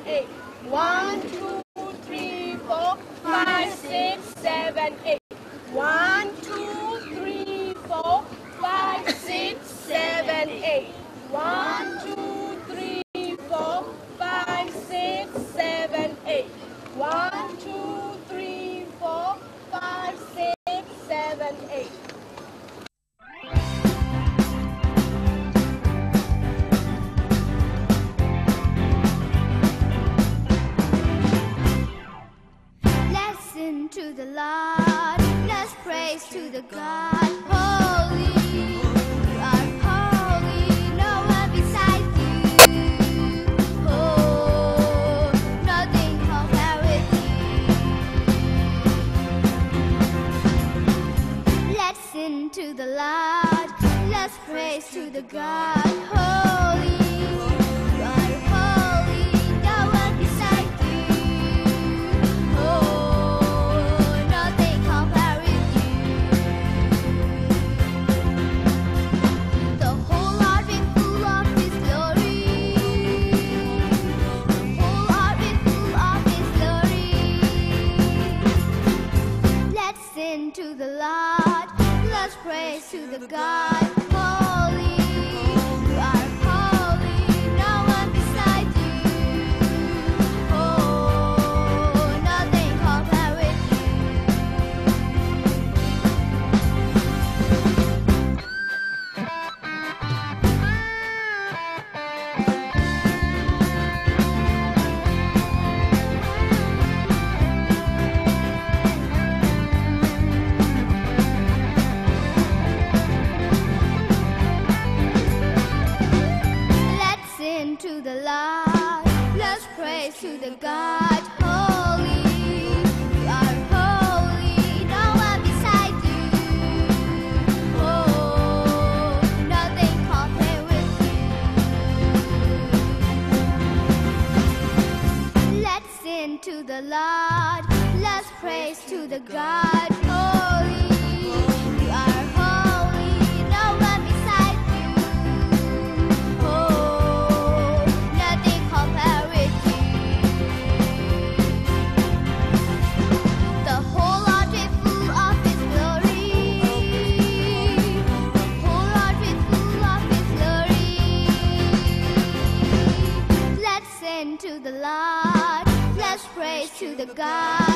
8. 1, 2, 3, 4, 5, 6, 7, 8. 1, 2, 3, 4, 5, 6, 7, 8. 1, 2, 3, 4, 5, 6, 7, 8. 1, 2, 3, 4, 5, 6, 7, 8. Listen to the Lord, let's praise to the God. Holy, you are holy, no one beside you. Oh, nothing compares with you. Let's sing to the Lord, let's praise to the God. Holy, you are holy, no one beside you. Oh, nothing compares with you. The whole earth is full of His glory. The whole earth is full of His glory. Let's sing to the Lord, let's praise to the God. Holy, you are holy, no one beside you. Oh, nothing compares with Let's sing to the Lord, let's praise to the God. Holy, you are holy, no one beside you. Oh, nothing compares with you. Let's sing to the Lord, let's praise to the God. Holy, you are holy, no one beside you. Oh, nothing compares with you. The whole earth is full of His glory. The whole earth is full of His glory. Let's sing to the Lord, let's praise to the God.